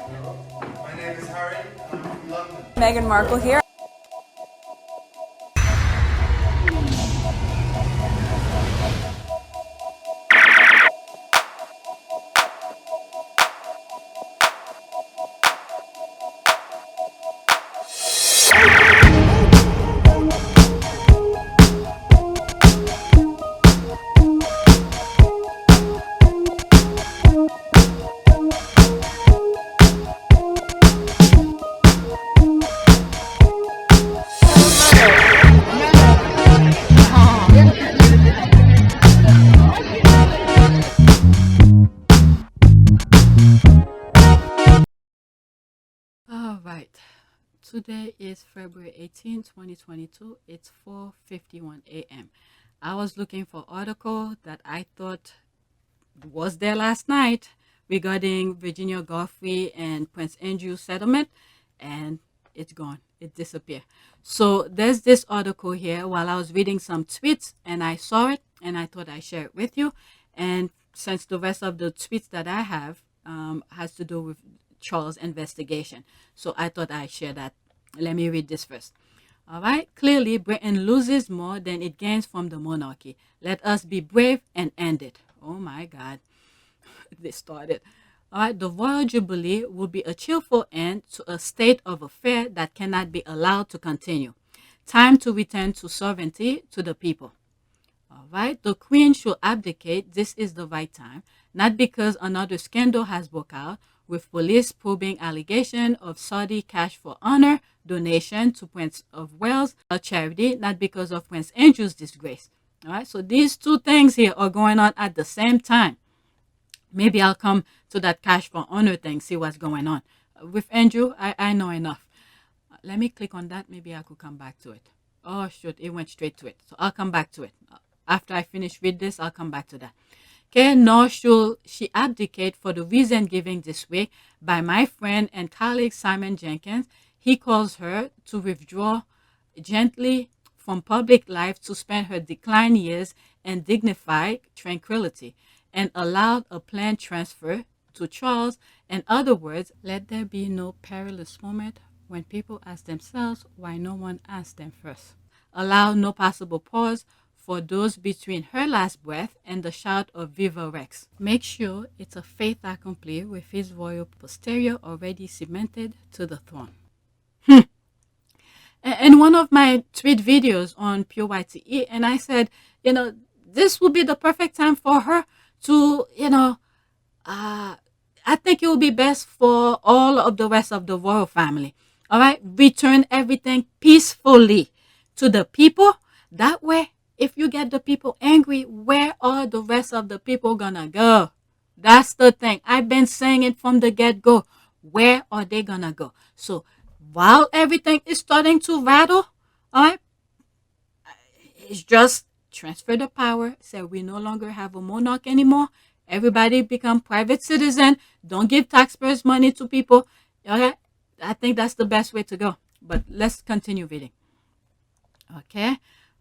My name is Harry, and I'm from London. Meghan Markle here. All right. Today is February 18, 2022. It's 4:51 a.m. I was looking for article that I thought was there last night regarding Virginia Godfrey and Prince Andrew settlement, and it's gone. It disappeared. So there's this article here while I was reading some tweets, and I saw it, and I thought I'd share it with you. And since the rest of the tweets that I have has to do with Charles' investigation, so I thought I'd share that. Let me read this first. All right. Clearly, Britain loses more than it gains from the monarchy. Let us be brave and end it. Oh my God. They started. All right. The Royal Jubilee will be a cheerful end to a state of affair that cannot be allowed to continue. Time to return to sovereignty to the people. All right. The Queen should abdicate. This is the right time, not because another scandal has broke out with police probing allegation of Saudi cash for honor donation to Prince of Wales, a charity, not because of Prince Andrew's disgrace. All right. So these two things here are going on at the same time. Maybe I'll come to that cash for honor thing, see what's going on. With Andrew, I know enough. Let me click on that. Maybe I could come back to it. Oh, shoot. It went straight to it. So I'll come back to it. After I finish with this, I'll come back to that. Okay, nor should she abdicate for the reason given this week by my friend and colleague Simon Jenkins. He calls her to withdraw gently from public life to spend her declined years in dignified tranquility and allowed a planned transfer to Charles. In other words, let there be no perilous moment when people ask themselves why no one asked them first. Allow no possible pause for those between her last breath and the shout of Viva Rex. Make sure it's a fait accompli with his royal posterior already cemented to the throne. In one of my tweet videos on Pure YTE, and I said, this would be the perfect time for her to, I think it would be best for all of the rest of the royal family. All right, return everything peacefully to the people. That way, if you get the people angry, where are the rest of the people gonna go? That's the thing. I've been saying it from the get-go. Where are they gonna go? So while everything is starting to rattle, all right, it's just transfer the power. Say we no longer have a monarch anymore. Everybody become private citizen. Don't give taxpayers money to people. Okay, I think that's the best way to go. But let's continue reading. Okay.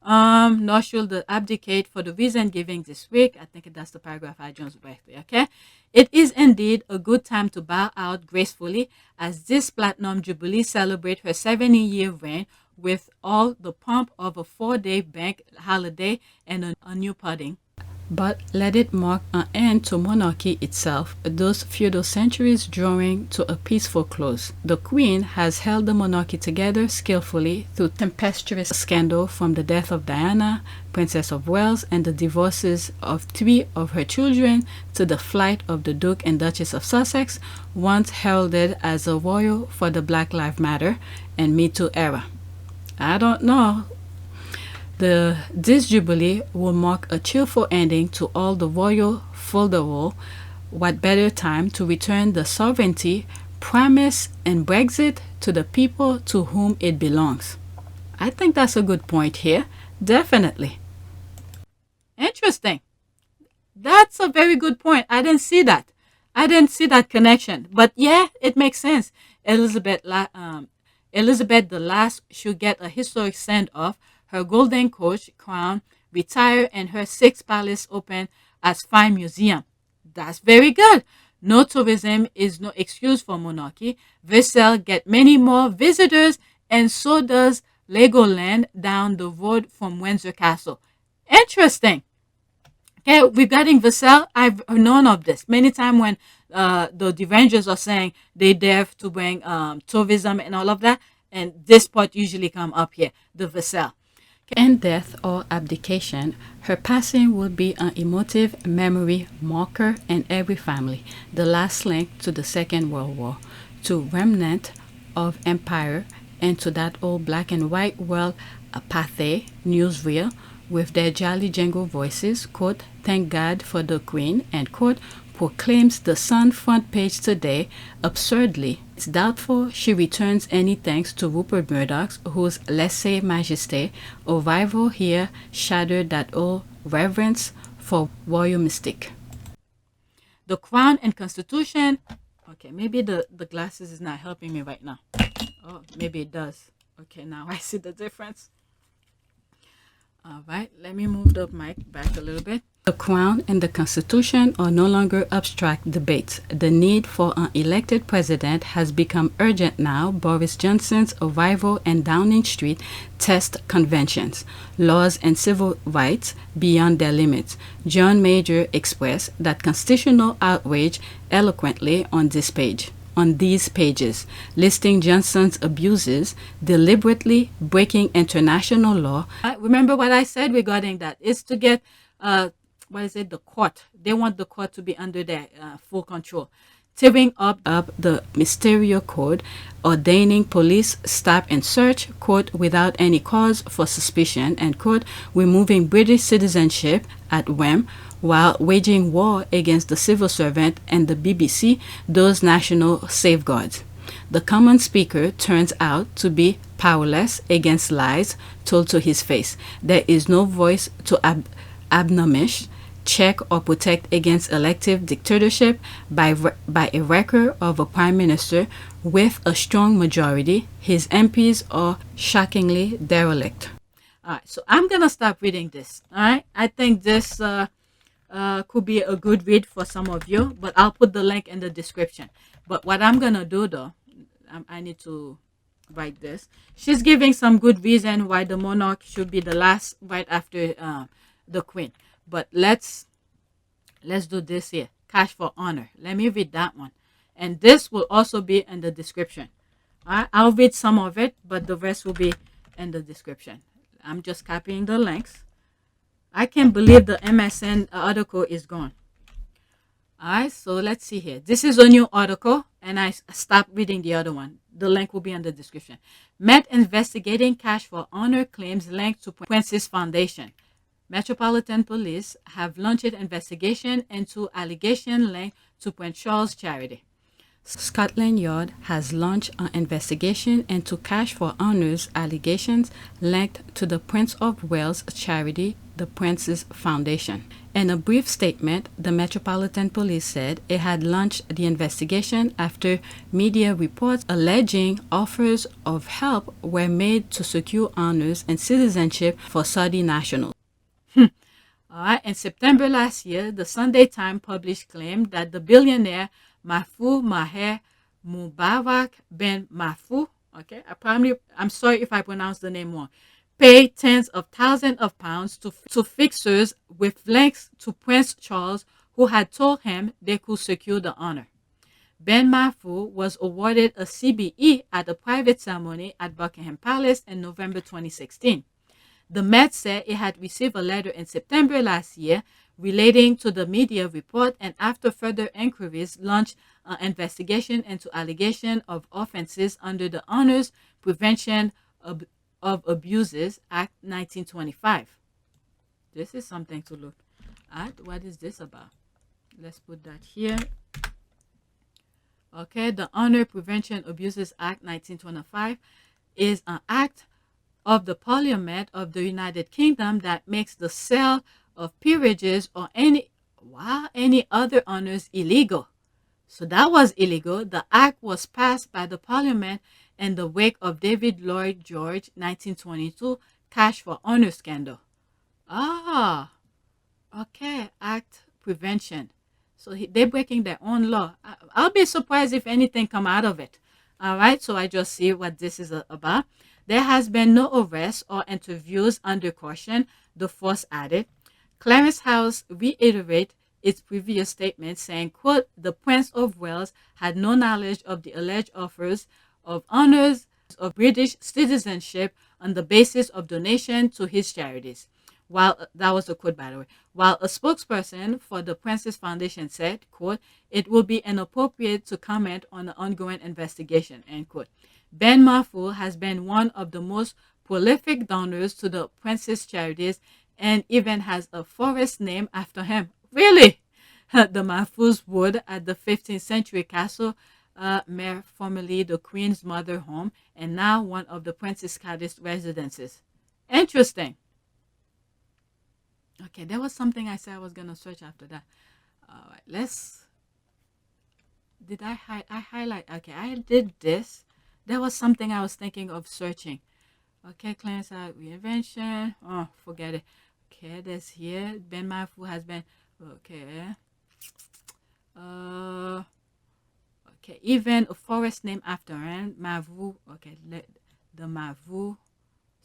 Nor should the abdicate for the reason given this week. I think that's the paragraph I just read. Okay. It is indeed a good time to bow out gracefully as this Platinum Jubilee celebrate her 70-year reign with all the pomp of a 4-day bank holiday and a new pudding. But let it mark an end to monarchy itself, those feudal centuries drawing to a peaceful close. The Queen has held the monarchy together skillfully through tempestuous scandal from the death of Diana, Princess of Wales, and the divorces of 3 of her children to the flight of the Duke and Duchess of Sussex, once heralded as a royal for the Black Lives Matter and Me Too era. I don't know. This jubilee will mark a cheerful ending to all the royal folderol. What better time to return the sovereignty, promise, and Brexit to the people to whom it belongs? I think that's a good point here. Definitely. Interesting. That's a very good point. I didn't see that. I didn't see that connection. But yeah, it makes sense. Elizabeth the Last should get a historic send-off. Her golden coach crown retire and her 6th palace open as fine museum. That's very good. No tourism is no excuse for monarchy. Versailles get many more visitors, and so does Legoland down the road from Windsor Castle. Interesting. Okay, regarding Versailles, I've known of this many times when the derangers are saying they dare to bring tourism and all of that, and this part usually come up here, the Versailles. In death or abdication, her passing will be an emotive memory marker in every family, the last link to the Second World War, to remnant of empire, and to that old black and white world apathy newsreel with their jolly jingle voices, quote, thank God for the Queen, end quote, proclaims the Sun front page today absurdly. It's doubtful she returns any thanks to Rupert Murdoch, whose lese majesté arrival here shattered that old reverence for royal mystique. The Crown and Constitution. Okay, maybe the glasses is not helping me right now. Oh, maybe it does. Okay, now I see the difference. All right, let me move the mic back a little bit. The Crown and the Constitution are no longer abstract debates. The need for an elected president has become urgent now. Boris Johnson's arrival and Downing Street test conventions, laws and civil rights beyond their limits. John Major expressed that constitutional outrage eloquently on this page. On these pages, listing Johnson's abuses, deliberately breaking international law. Remember what I said regarding that? It's to get, the court. They want the court to be under their full control. Tearing up the ministerial code, ordaining police stop and search, quote, without any cause for suspicion, end quote, removing British citizenship at whim, while waging war against the civil servant and the BBC, those national safeguards. The common speaker turns out to be powerless against lies told to his face. There is no voice to admonish, check, or protect against elective dictatorship by a record of a prime minister with a strong majority. His MPs are shockingly derelict. All right, so I'm going to stop reading this. All right, I think this could be a good read for some of you, but I'll put the link in the description. But what I'm gonna do though, I need to write this. She's giving some good reason why the monarch should be the last right after the Queen. But let's do this here. Cash for honor. Let me read that one, and this will also be in the description. All right, I'll read some of it, but the rest will be in the description. I'm just copying the links. I can't believe the MSN article is gone. All right, so let's see here. This is a new article, and I stopped reading the other one. The link will be in the description. Met investigating cash for honor claims linked to Prince's Foundation. Metropolitan Police have launched an investigation into allegation linked to Prince Charles' charity. Scotland Yard has launched an investigation into cash for honours allegations linked to the Prince of Wales charity, the Prince's Foundation. In a brief statement, the Metropolitan Police said it had launched the investigation after media reports alleging offers of help were made to secure honours and citizenship for Saudi nationals. All right. In September last year, the Sunday Times published claim that the billionaire Mahfoud Maher Mubarak bin Mahfoud, okay, I'm sorry if I pronounced the name wrong, paid tens of thousands of pounds to fixers with links to Prince Charles, who had told him they could secure the honor. Ben Mahfoud was awarded a CBE at a private ceremony at Buckingham Palace in November 2016. The Met said it had received a letter in September last year relating to the media report, and after further inquiries launched an investigation into allegation of offences under the Honors Prevention of Abuses Act 1925. This is something to look at. What is this about? Let's put that here. Okay, the Honor Prevention Abuses Act 1925 is an act of the Parliament of the United Kingdom that makes the sale of peerages or any other honors illegal. So that was illegal. The act was passed by the Parliament in the wake of David Lloyd George 1922 cash for honor scandal. Okay, act prevention. So they're breaking their own law. I'll be surprised if anything come out of it. All right, so I just see what this is about. There has been no arrest or interviews under caution, the force added. Clarence House reiterated its previous statement saying, quote, the Prince of Wales had no knowledge of the alleged offers of honors of British citizenship on the basis of donation to his charities. While that was a quote, by the way, while a spokesperson for the Prince's Foundation said, quote, it will be inappropriate to comment on the ongoing investigation, end quote. Ben Marfoul has been one of the most prolific donors to the Prince's charities and even has a forest named after him. Really? The Marfouls wood at the 15th century castle, Mare, formerly the Queen's mother home, and now one of the Prince's Scottish residences. Interesting. Okay, there was something I said I was going to search after that. All right, let's... Did I highlight? Okay, I did this. There was something I was thinking of searching. Okay, Clarence reinvention. Oh, forget it. Okay, there's here. Ben Marfoul has been... Okay. Okay, even a forest named after him. Marfoul. Okay, the Marfoul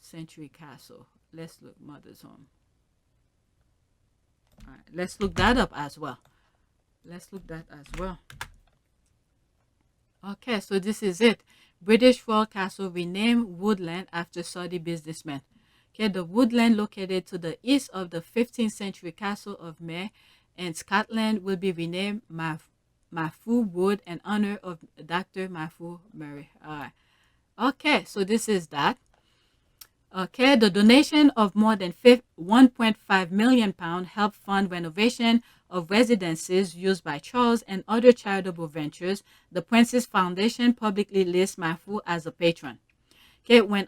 Century Castle. Let's look. Mother's home. All right, let's look that up as well. Okay, so this is it. British Royal Castle renamed Woodland after Saudi businessman. Okay, the Woodland located to the east of the 15th century castle of Mare in Scotland will be renamed Marfoul Wood in honor of Dr. Marfoul Murray. All right. Okay, so this is that. Okay, the donation of more than £1.5 million helped fund renovation of residences used by Charles and other charitable ventures. The Prince's Foundation publicly lists Marfoul as a patron. Okay, when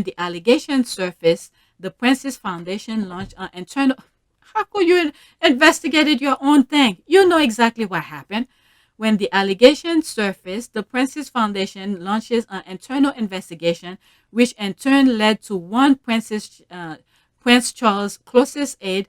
the allegation surfaced, the Prince's Foundation launched an internal... How could you investigate your own thing? You know exactly what happened. When the allegation surfaced, the Prince's Foundation launches an internal investigation, which in turn led to one Prince Charles' closest aide,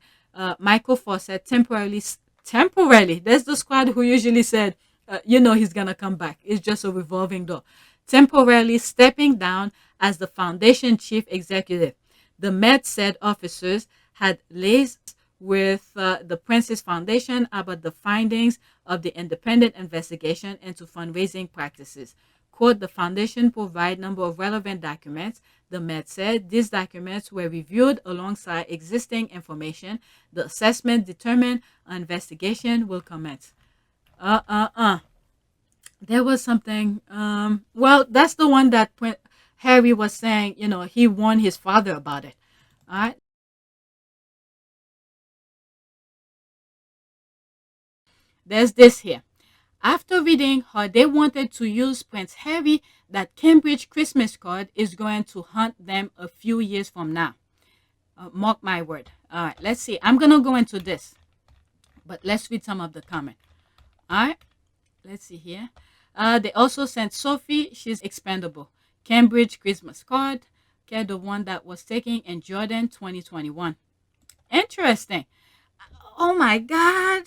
Michael Fawcett, temporarily, there's the squad who usually said, he's going to come back. It's just a revolving door. Temporarily stepping down as the foundation chief executive. The Met said officers had liaised with the Prince's Foundation about the findings of the independent investigation into fundraising practices. Quote, the foundation provide number of relevant documents. The Met said these documents were reviewed alongside existing information. The assessment determined an investigation will commence. There was something, well, that's the one that Harry was saying, he warned his father about it. All right. There's this here. After reading how they wanted to use Prince Harry, that Cambridge Christmas card is going to haunt them a few years from now. Mark my word. All right, let's see. I'm going to go into this, but let's read some of the comment. All right, let's see here. They also sent Sophie. She's expendable. Cambridge Christmas card. Okay, the one that was taken in Jordan 2021. Interesting. Oh my God.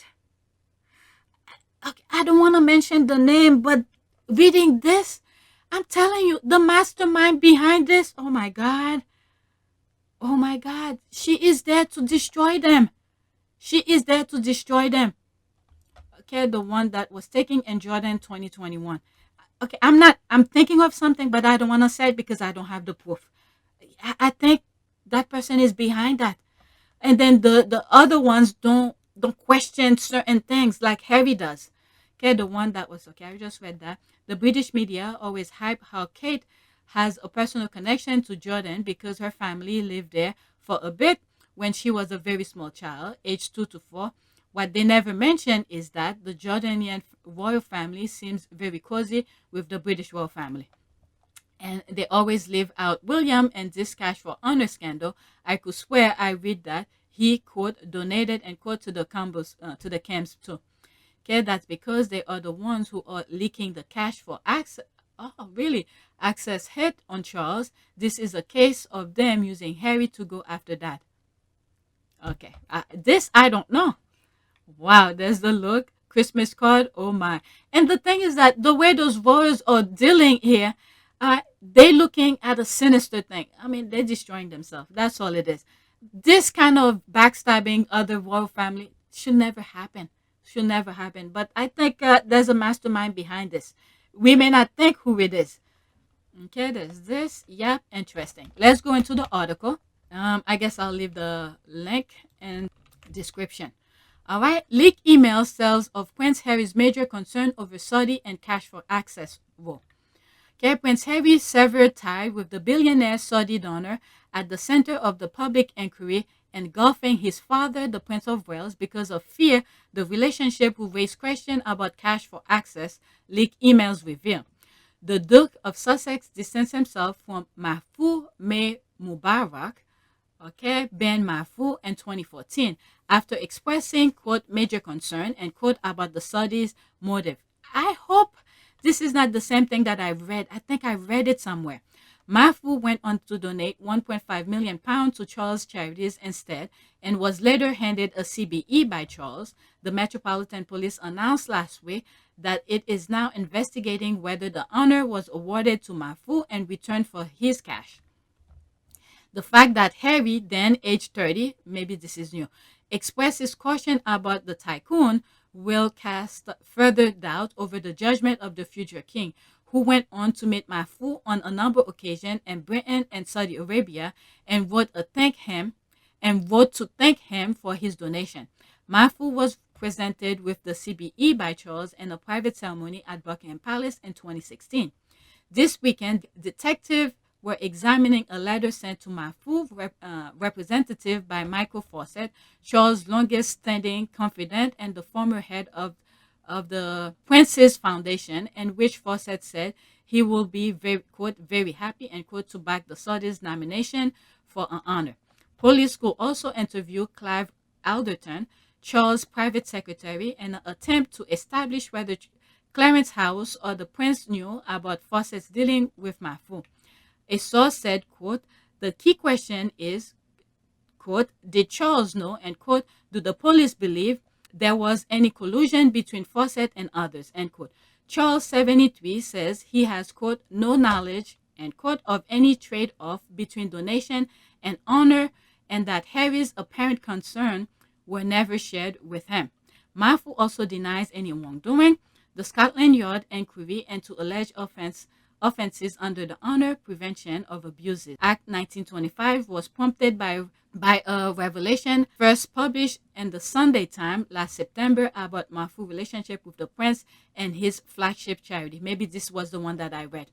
I don't want to mention the name, but reading this, I'm telling you, the mastermind behind this, oh my God. Oh my God. She is there to destroy them. Okay, the one that was taken in Jordan 2021. Okay, I'm thinking of something, but I don't want to say it because I don't have the proof. I think that person is behind that. And then the other ones don't question certain things like Harry does. Okay, the one that was, okay, I just read that. The British media always hype how Kate has a personal connection to Jordan because her family lived there for a bit when she was a very small child, aged 2 to 4. What they never mention is that the Jordanian royal family seems very cozy with the British royal family. And they always leave out William and this cash for honor scandal. I could swear I read that he, quote, donated and quote to the Campbells, to the camps too. Okay, that's because they are the ones who are leaking the cash for access. Oh, really? Access hit on Charles. This is a case of them using Harry to go after that. Okay, this I don't know. Wow, there's the look. Christmas card. Oh my. And the thing is that the way those royals are dealing here, they looking at a sinister thing. I mean, they're destroying themselves. That's all it is. This kind of backstabbing other royal family should never happen. Should never happen. But I think there's a mastermind behind this. We may not think who it is. Okay, there's this. Yep, interesting. Let's go into the article. I guess I'll leave the link and description. All right. Leaked email tells of Prince Harry's major concern over Saudi and cash for access rule. Okay, Prince Harry's severed tie with the billionaire Saudi donor at the center of the public inquiry engulfing his father, the Prince of Wales, because of fear the relationship will raise question about cash for access, leaked emails reveal. The Duke of Sussex distanced himself from Mahfoud Mubarak, okay, Ben Mahfoud in 2014 after expressing, quote, major concern and, quote, about the Saudis' motive. I hope this is not the same thing that I've read. I think I read it somewhere. Mahfoud went on to donate £1.5 million to Charles' charities instead and was later handed a CBE by Charles. The Metropolitan Police announced last week that it is now investigating whether the honor was awarded to Mahfoud in return for his cash. The fact that Harry, then aged 30, maybe this is new, expressed his caution about the tycoon will cast further doubt over the judgment of the future king, who went on to meet Mahfoud on a number of occasions in Britain and Saudi Arabia and wrote to thank him for his donation. Mahfoud was presented with the CBE by Charles in a private ceremony at Buckingham Palace in 2016. This weekend, detectives were examining a letter sent to Mahfoud, representative by Michael Fawcett, Charles' longest-standing confidant and the former head of the Prince's Foundation, in which Fawcett said he will be very, quote, very happy, and quote, to back the Saudis' nomination for an honor. Police could also interview Clive Alderton, Charles' private secretary, in an attempt to establish whether Clarence House or the Prince knew about Fawcett's dealing with Mahfoud. A source said, quote, the key question is, quote, did Charles know, and, quote, do the police believe there was any collusion between Fawcett and others, end quote. Charles, 73, says he has, quote, no knowledge, end quote, of any trade-off between donation and honor, and that Harry's apparent concern were never shared with him. Mahfoud also denies any wrongdoing. The Scotland Yard inquiry into alleged offences under the Honor Prevention of Abuses Act 1925 was prompted by a revelation first published in the Sunday Times last September about Mahfoud's relationship with the Prince and his flagship charity. Maybe this was the one that I read.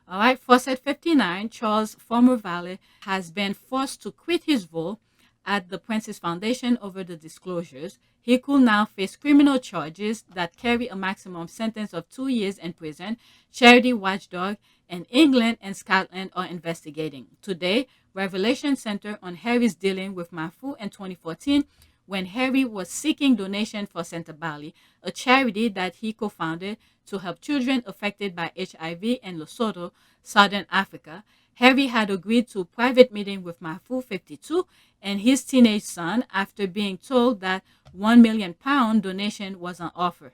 All right, Fawcett, 59, Charles' former valet, has been forced to quit his role at the Prince's Foundation over the disclosures. He could now face criminal charges that carry a maximum sentence of 2 years in prison. Charity watchdog in England and Scotland are investigating. Today, Revelation Center on Harry's dealing with Mahfoud in 2014 when Harry was seeking donation for Santa Bali, a charity that he co-founded to help children affected by HIV in Lesotho, Southern Africa. Harry had agreed to a private meeting with Mahfoud, 52, and his teenage son after being told that £1 million donation was on offer.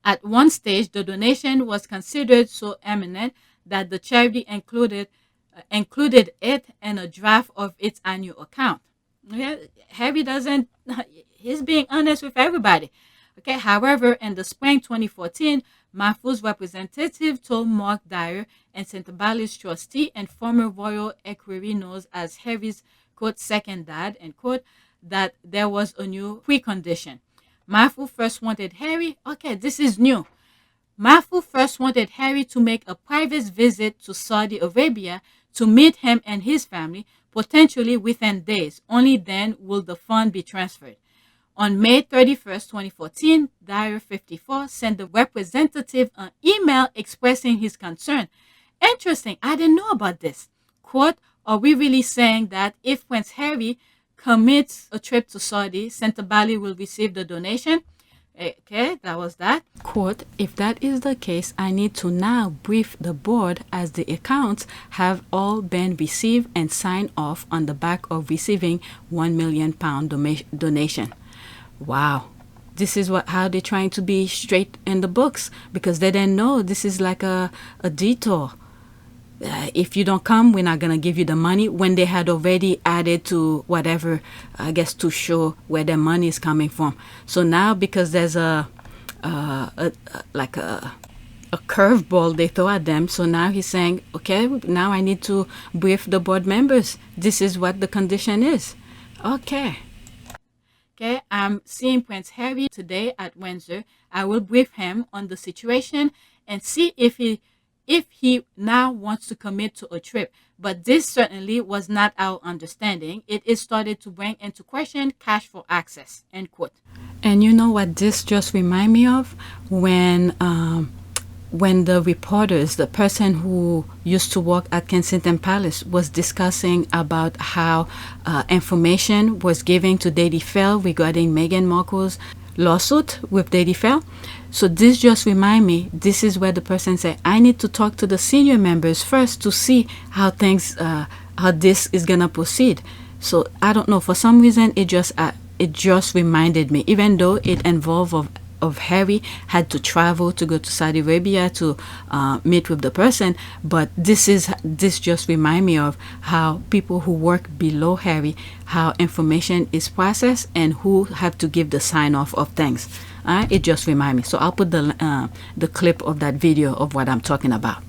At one stage, the donation was considered so eminent that the charity included it in a draft of its annual account. Okay? Harry doesn't, he's being honest with everybody. Okay. However, in the spring 2014, Mahfoud's representative told Mark Dyer and Santa Bali's trustee and former royal equerry known as Harry's, quote, second dad, end quote, that there was a new precondition. Mahfoud first wanted Harry, okay, this is new. Mahfoud first wanted Harry to make a private visit to Saudi Arabia to meet him and his family, potentially within days. Only then will the fund be transferred. On May 31st, 2014, Dyer, 54, sent the representative an email expressing his concern. Interesting, I didn't know about this. Quote, are we really saying that if Prince Harry commits a trip to Saudi, Santa Bali will receive the donation? Okay, that was that. Quote, if that is the case, I need to now brief the board as the accounts have all been received and signed off on the back of receiving £1 million donation. Wow. This is how they're trying to be straight in the books, because they didn't know this is like a detour. If you don't come, we're not going to give you the money, when they had already added to whatever, I guess, to show where their money is coming from. So now, because there's like a curveball they throw at them, so now he's saying, okay, now I need to brief the board members. This is what the condition is. Okay. Okay, I'm seeing Prince Harry today at Windsor. I will brief him on the situation and see if he now wants to commit to a trip. But this certainly was not our understanding. It is started to bring into question cash for access, end quote. And you know what this just remind me of? When the reporters, the person who used to work at Kensington Palace, was discussing about how information was given to Lady Fell regarding Meghan Markle's lawsuit with Lady Fell. So this just remind me, this is where the person said, I need to talk to the senior members first to see how things, how this is gonna proceed. So I don't know, for some reason it just reminded me, even though it involved of Harry had to travel to go to Saudi Arabia to meet with the person, but this just remind me of how people who work below Harry, how information is processed and who have to give the sign off of things. It just remind me. So I'll put the clip of that video of what I'm talking about.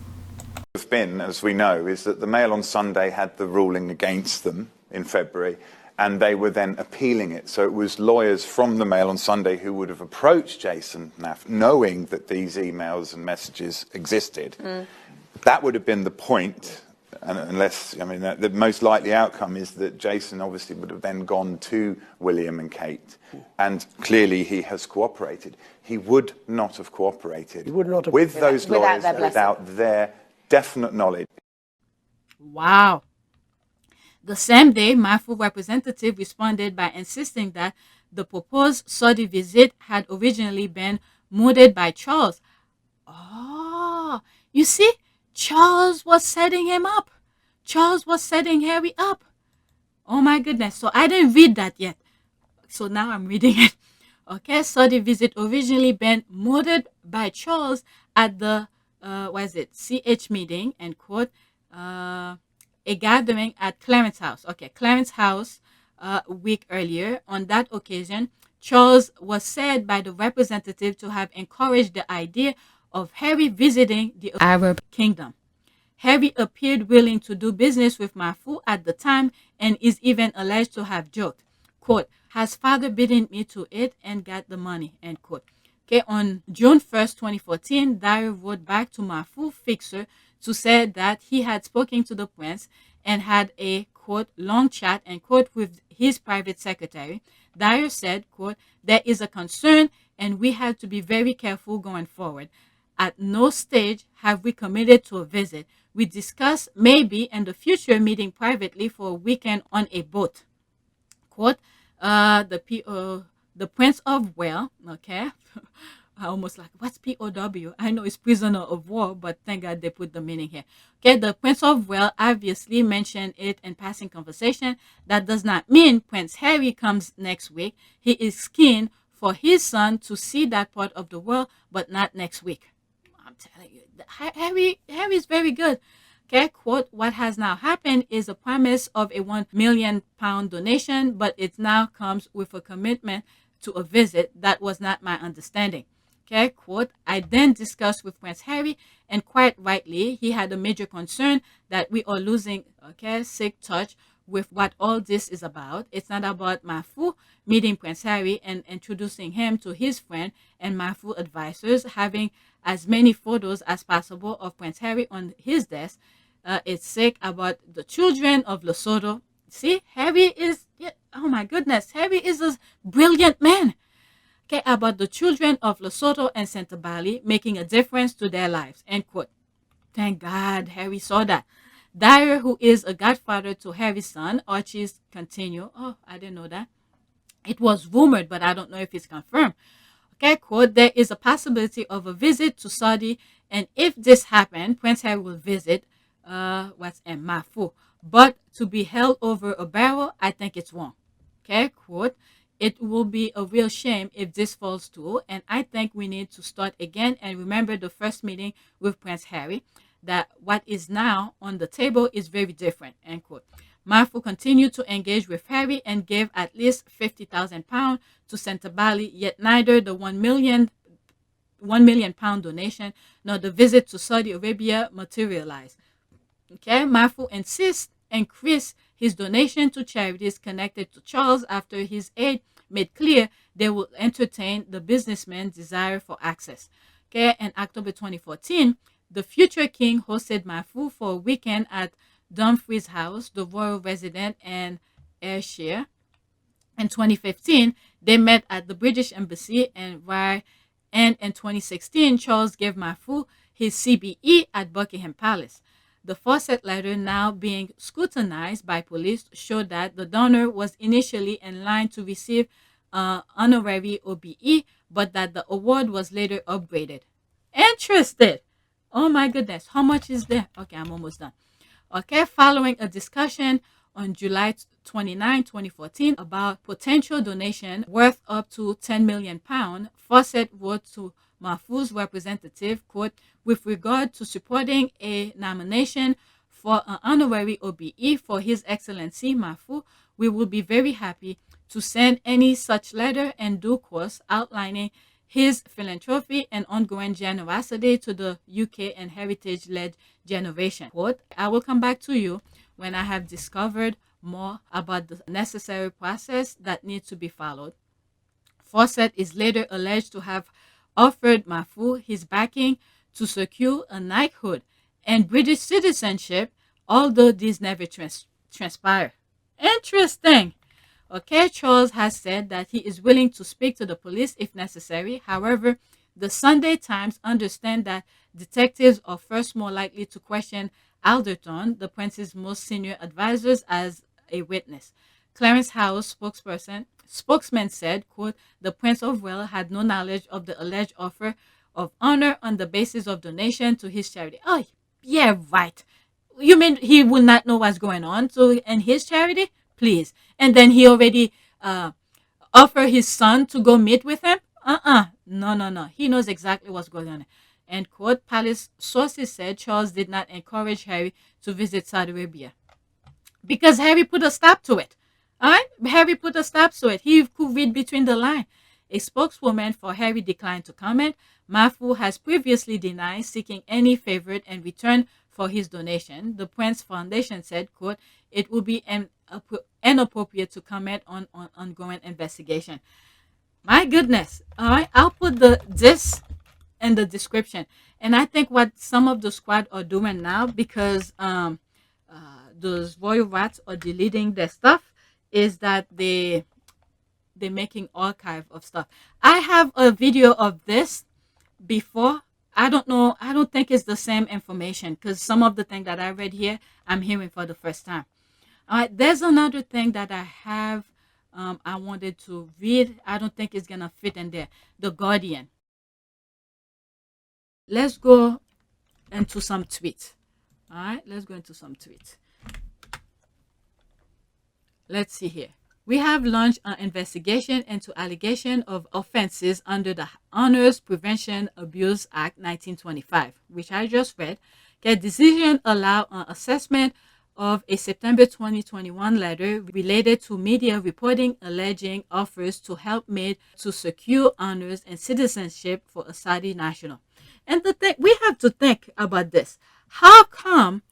Have been, as we know, is that the Mail on Sunday had the ruling against them in February, and they were then appealing it. So it was lawyers from the Mail on Sunday who would have approached Jason Naff, knowing that these emails and messages existed. That would have been the point, unless, I mean, the most likely outcome is that Jason obviously would have then gone to William and Kate, and clearly he has cooperated. He would not have cooperated with those lawyers without their definite knowledge. Wow. The same day, my full representative responded by insisting that the proposed Saudi visit had originally been mooted by Charles. Oh, you see, Charles was setting him up. Charles was setting Harry up. Oh my goodness. So I didn't read that yet. So now I'm reading it. Okay, Saudi visit originally been mooted by Charles at the, CH meeting, end quote, a gathering at Clarence House. Okay, Clarence House a week earlier. On that occasion, Charles was said by the representative to have encouraged the idea of Harry visiting the Arab kingdom. Harry appeared willing to do business with Mahfoud at the time and is even alleged to have joked, quote, has father bidden me to it and got the money, end quote. Okay, on June 1st, 2014, Dyer wrote back to Mahfoud fixer to say that he had spoken to the prince and had a, quote, long chat, end quote, with his private secretary. Dyer said, quote, there is a concern and we have to be very careful going forward. At no stage have we committed to a visit. We discuss maybe in the future meeting privately for a weekend on a boat. Quote, the Prince of Wales, okay, I almost like, what's POW? I know it's prisoner of war, but thank God they put the meaning here. Okay, the Prince of Wales obviously mentioned it in passing conversation. That does not mean Prince Harry comes next week. He is keen for his son to see that part of the world, but not next week. I'm telling you, Harry is very good. Okay, quote, what has now happened is a promise of a £1 million donation, but it now comes with a commitment to a visit. That was not my understanding. Okay, quote, I then discussed with Prince Harry, and quite rightly, he had a major concern that we are losing, okay, sick touch with what all this is about. It's not about Mahfoud meeting Prince Harry and introducing him to his friend and Mahfoud advisors, having as many photos as possible of Prince Harry on his desk. It's sick about the children of Lesotho. See, Harry is, oh my goodness, Harry is a brilliant man. Okay, about the children of Lesotho and Sentabali making a difference to their lives, end quote. Thank God Harry saw that. Dyer, who is a godfather to Harry's son, Archie's continue. Oh, I didn't know that. It was rumored, but I don't know if it's confirmed. Okay, quote, there is a possibility of a visit to Saudi, and if this happened, Prince Harry will visit Mahfoud. But to be held over a barrel, I think it's wrong. Okay, quote, it will be a real shame if this falls through, and I think we need to start again and remember the first meeting with Prince Harry, that what is now on the table is very different, end quote. Marfu continued to engage with Harry and gave at least £50,000 to Centre Bali, yet neither the £1 million donation nor the visit to Saudi Arabia materialized. Okay, Marfu insists increase his donation to charities connected to Charles after his aide made clear they will entertain the businessman's desire for access. Okay, in October 2014, the future king hosted Marfu for a weekend at Dumfries House, the royal residence in Ayrshire. In 2015, they met at the British Embassy, and in 2016, Charles gave Marfu his CBE at Buckingham Palace. The Fawcett letter, now being scrutinized by police, showed that the donor was initially in line to receive honorary OBE, but that the award was later upgraded. Interested? Oh my goodness. How much is there? Okay, I'm almost done. Okay, following a discussion on July 29, 2014 about potential donation worth up to £10 million, Fawcett wrote to Marfu's representative, quote, with regard to supporting a nomination for an honorary OBE for His Excellency Marfu, we will be very happy to send any such letter in due course outlining his philanthropy and ongoing generosity to the UK and heritage-led generation. Quote, I will come back to you when I have discovered more about the necessary process that needs to be followed. Fawcett is later alleged to have offered Marfu his backing to secure a knighthood and British citizenship, although these never transpired. Interesting. Okay, Charles has said that he is willing to speak to the police if necessary. However, the Sunday Times understand that detectives are first more likely to question Alderton, the prince's most senior advisors, as a witness. Clarence Howe's spokesman said, quote, the Prince of Wales had no knowledge of the alleged offer of honor on the basis of donation to his charity. Oh, yeah, right. You mean he will not know what's going on in his charity? Please. And then he already offered his son to go meet with him? No. He knows exactly what's going on. End quote. Palace sources said Charles did not encourage Harry to visit Saudi Arabia because Harry put a stop to it. All right? Harry put a stop to it. He could read between the lines. A spokeswoman for Harry declined to comment. Marfu has previously denied seeking any favor in return for his donation. The Prince Foundation said, quote, it will be inappropriate to comment on ongoing investigation. My goodness. All right. I'll put this in the description. And I think what some of the squad are doing now, because those royal rats are deleting their stuff, is that they're making archive of stuff. I have a video of this before. I don't know. I don't think it's the same information because some of the things that I read here, I'm hearing for the first time. All right. There's another thing that I have. I wanted to read. I don't think it's going to fit in there. The Guardian. Let's go into some tweets. All right. Let's go into some tweets. Let's see here. We have launched an investigation into allegation of offenses under the Honors Prevention Abuse Act 1925, which I just read. The decision allowed an assessment of a September 2021 letter related to media reporting alleging offers to help made to secure honors and citizenship for a Saudi national. And the thing we have to think about this: how come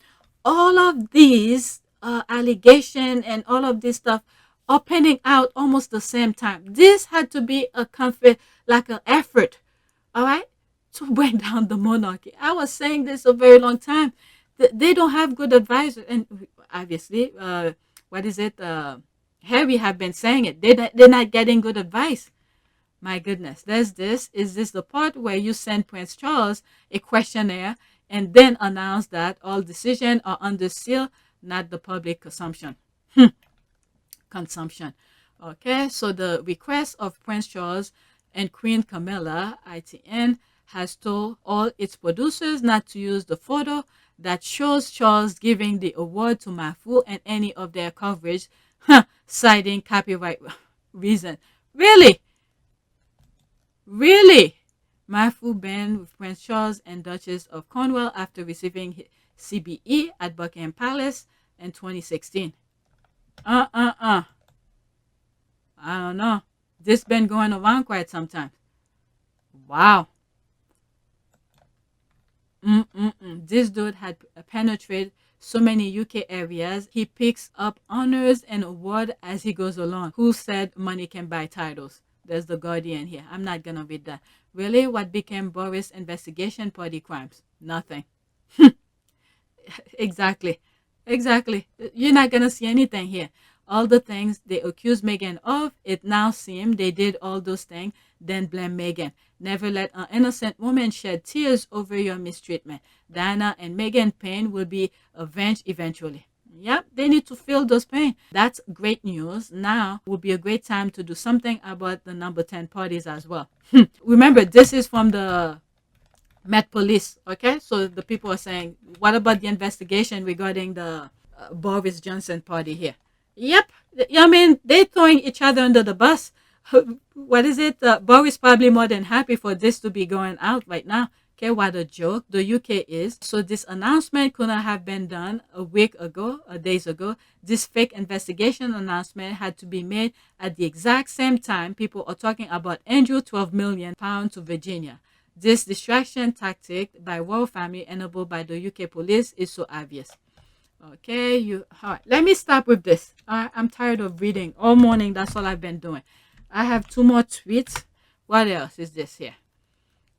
all of these allegation and all of this stuff are panning out almost the same time? This had to be a like an effort, all right, to bring down the monarchy. I was saying this a very long time. They don't have good advisors, and obviously, Harry have been saying it. They're not getting good advice. My goodness, there's this. Is this the part where you send Prince Charles a questionnaire and then announce that all decisions are under seal, not the public consumption? Okay, so the request of Prince Charles and Queen Camilla, ITN, has told all its producers not to use the photo that shows Charles giving the award to Marfu and any of their coverage, citing copyright reason. Really? Really? Mafu banned with Prince Charles and Duchess of Cornwall after receiving CBE at Buckingham Palace in 2016. I don't know. This been going around quite some time. Wow. This dude had penetrated so many UK areas. He picks up honors and awards as he goes along. Who said money can buy titles? There's the Guardian here. I'm not gonna read that. Really? What became Boris' investigation? Party crimes? Nothing. Exactly. Exactly. You're not gonna see anything here. All the things they accuse Meghan of, it now seems they did all those things, then blame Meghan. Never let an innocent woman shed tears over your mistreatment. Diana and Meghan pain will be avenged eventually. Yep, they need to feel those pain. That's great news. Now will be a great time to do something about the number 10 parties as well. Remember, this is from the Met Police, okay? So the people are saying, what about the investigation regarding the Boris Johnson party here? Yep, I mean, they're throwing each other under the bus. What is it? Boris probably more than happy for this to be going out right now. Okay, what a joke the UK is. So this announcement could not have been done a week ago, days ago. This fake investigation announcement had to be made at the exact same time people are talking about Andrew £12 million to Virginia. This distraction tactic by royal family enabled by the UK police is so obvious. Okay, all right, let me stop with this. I'm tired of reading all morning. That's all I've been doing. I have 2 more tweets. What else is this here?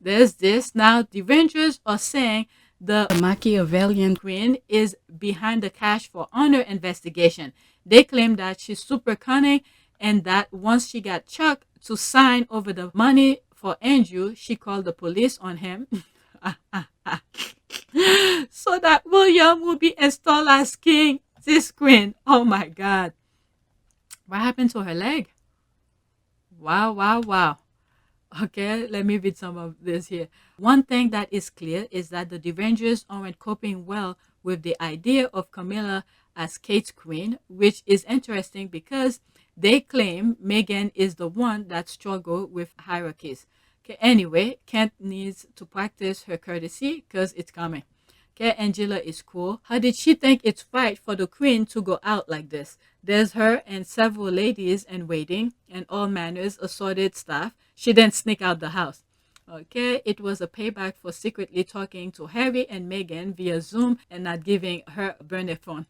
There's this. Now, the Rangers are saying the Machiavellian Queen is behind the cash for honor investigation. They claim that she's super cunning and that once she got Chuck to sign over the money for Andrew, she called the police on him. So that William will be installed as king. This queen, oh my God. What happened to her leg? Wow, wow, wow. Okay, let me read some of this here. One thing that is clear is that the derangers aren't coping well with the idea of Camilla as Kate's queen, which is interesting because they claim Meghan is the one that struggled with hierarchies. Okay, anyway, Kent needs to practice her courtesy because it's coming. Okay, Angela is cool. How did she think it's right for the queen to go out like this? There's her and several ladies in waiting and all manners assorted staff. She didn't sneak out the house. Okay, it was a payback for secretly talking to Harry and Meghan via Zoom and not giving her a burner phone.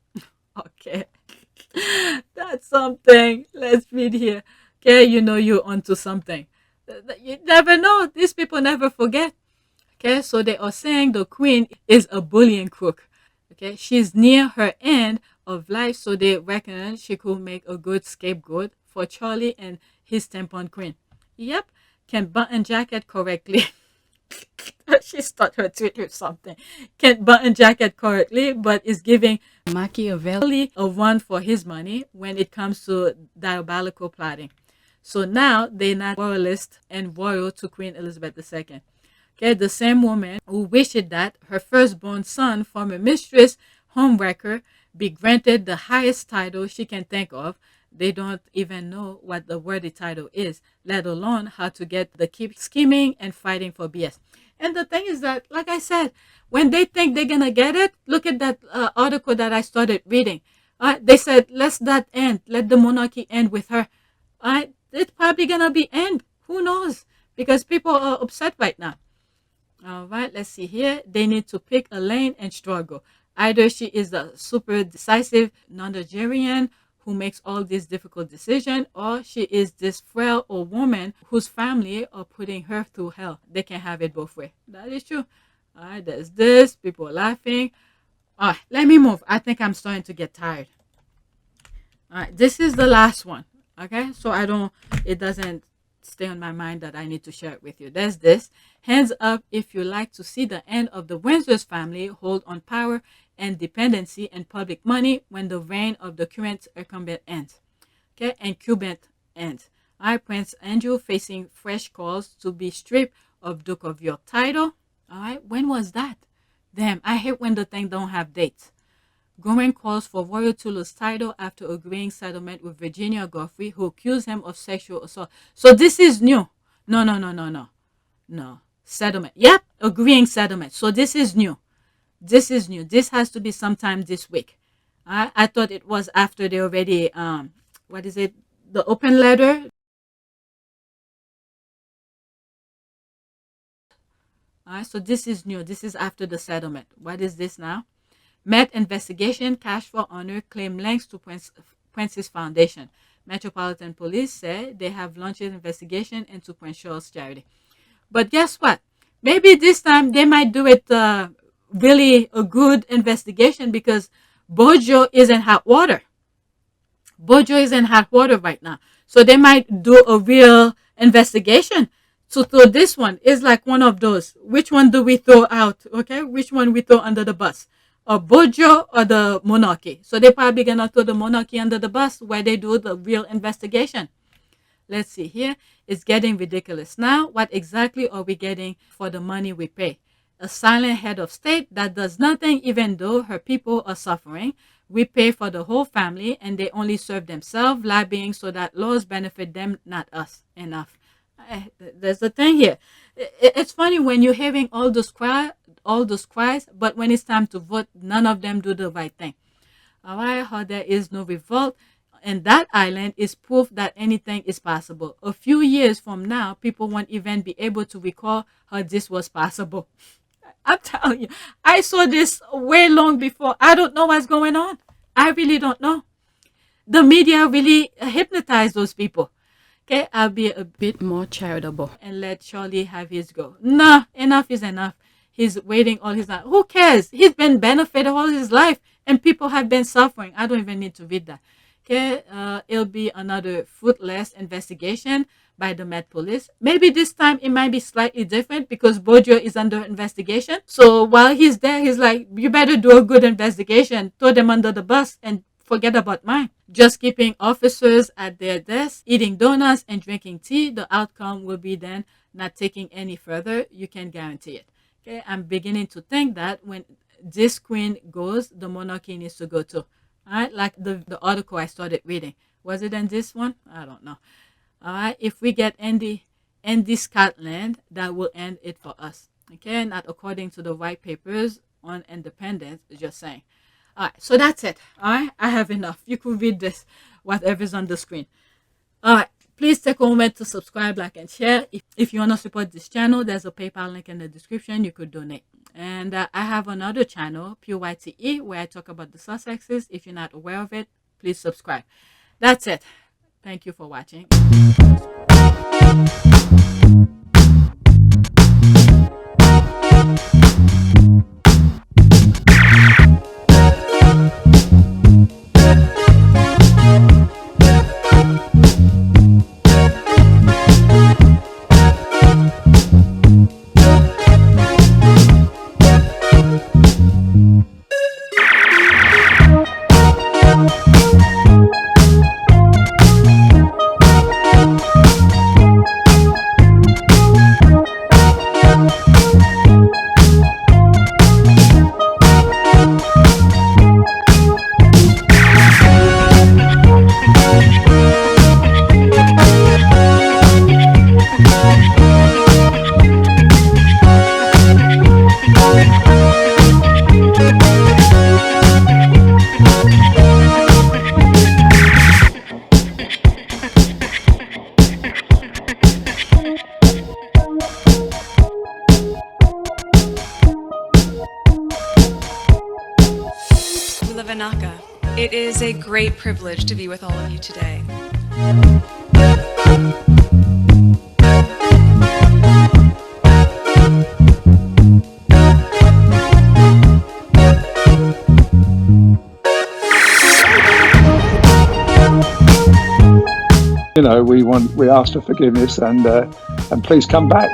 Okay, that's something. Let's read here. Okay, you know you're onto something. You never know. These people never forget. Okay, so they are saying the queen is a bullying crook. Okay, she's near her end of life, so they reckon she could make a good scapegoat for Charlie and his tampon queen. Yep, can button jacket correctly. She started her tweet with something. Can't button jacket correctly, but is giving Machiavelli a run for his money when it comes to diabolical plotting. So now they're not royalist and royal to Queen Elizabeth II. Okay, the same woman who wished that her firstborn son, former mistress, homewrecker, be granted the highest title she can think of. They don't even know what the worthy title is, let alone how to get the keep scheming and fighting for BS. And the thing is that, like I said, when they think they're going to get it, look at that article that I started reading. They said, let's that end. Let the monarchy end with her. It's probably going to be end. Who knows? Because people are upset right now. All right, let's see here. They need to pick a lane and struggle. Either she is the super decisive non-Nigerian who makes all these difficult decisions, or she is this frail old woman whose family are putting her through hell. They can have it both ways. That is true. All right, there's this. People are laughing. All right, let me move. I think I'm starting to get tired. All right, this is the last one. Okay, so it doesn't stay on my mind that I need to share it with you. There's this. Hands up if you like to see the end of the Windsor's family hold on power and dependency and public money when the reign of the current incumbent ends. Okay, incumbent ends. Prince Andrew facing fresh calls to be stripped of Duke of York title. All right, when was that? Damn, I hate when the thing don't have dates. Growing calls for royal to lose title after agreeing settlement with Virginia Godfrey, who accused him of sexual assault. So this is new. No. Settlement. Yep, agreeing settlement. So this is new. This is new. This has to be sometime this week. I thought it was after they already, what is it? The open letter. All right, so this is new. This is after the settlement. What is this now? Met investigation, cash for honor, claim links to Prince's Foundation. Metropolitan Police said they have launched an investigation into Prince Charles' charity. But guess what? Maybe this time they might do it really a good investigation, because Bojo is in hot water. Bojo is in hot water right now. So they might do a real investigation to throw this one. Is like one of those. Which one do we throw out? Okay, which one we throw under the bus? Or Bojo or the monarchy? So they're probably gonna throw the monarchy under the bus where they do the real investigation. Let's see here. It's getting ridiculous. Now, what exactly are we getting for the money we pay? A silent head of state that does nothing even though her people are suffering. We pay for the whole family and they only serve themselves, lobbying so that laws benefit them, not us. Enough. There's the thing here. It's funny when you're hearing all those cries, but when it's time to vote, none of them do the right thing. All right, how there is no revolt. And that island is proof that anything is possible. A few years from now, people won't even be able to recall how this was possible. I'm telling you, I saw this way long before. I don't know what's going on. I really don't know. The media really hypnotized those people. Okay, I'll be a bit more charitable and let Charlie have his go. Nah, enough is enough. He's waiting all his life. Who cares? He's been benefited all his life and people have been suffering. I don't even need to read that. Okay, it'll be another fruitless investigation by the Met Police. Maybe this time it might be slightly different because Bojo is under investigation. So while he's there, he's like, you better do a good investigation. Throw them under the bus and forget about mine. Just keeping officers at their desks, eating donuts and drinking tea. The outcome will be then not taking any further. You can guarantee it. Okay, I'm beginning to think that when this queen goes, the monarchy needs to go too. All right, like the article I started reading. Was it in this one? I don't know. All right, if we get Andy Scotland, that will end it for us. Okay, not according to the white papers on independence, just saying. All right, so that's it. All right, I have enough. You could read this, whatever's on the screen. All right, please take a moment to subscribe, like, and share. If you want to support this channel, there's a PayPal link in the description. You could donate. And I have another channel, PYTE, where I talk about the Sussexes. If you're not aware of it, please subscribe. That's it. Thank you for watching. It is a great privilege to be with all of you today. You know, we ask for forgiveness and please come back.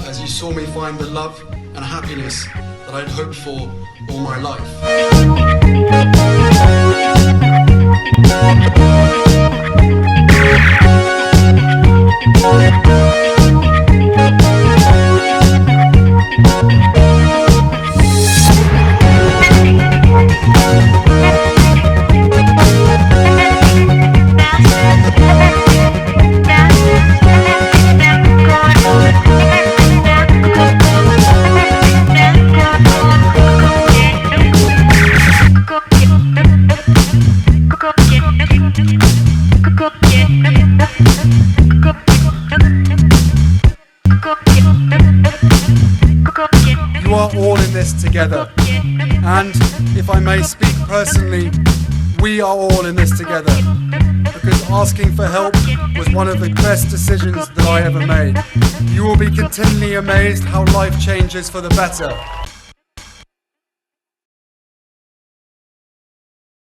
As you saw me find the love and happiness that I'd hoped for all my life. You are all in this together, and if I may speak personally, we are all in this together, because asking for help was one of the best decisions that I ever made. You will be continually amazed how life changes for the better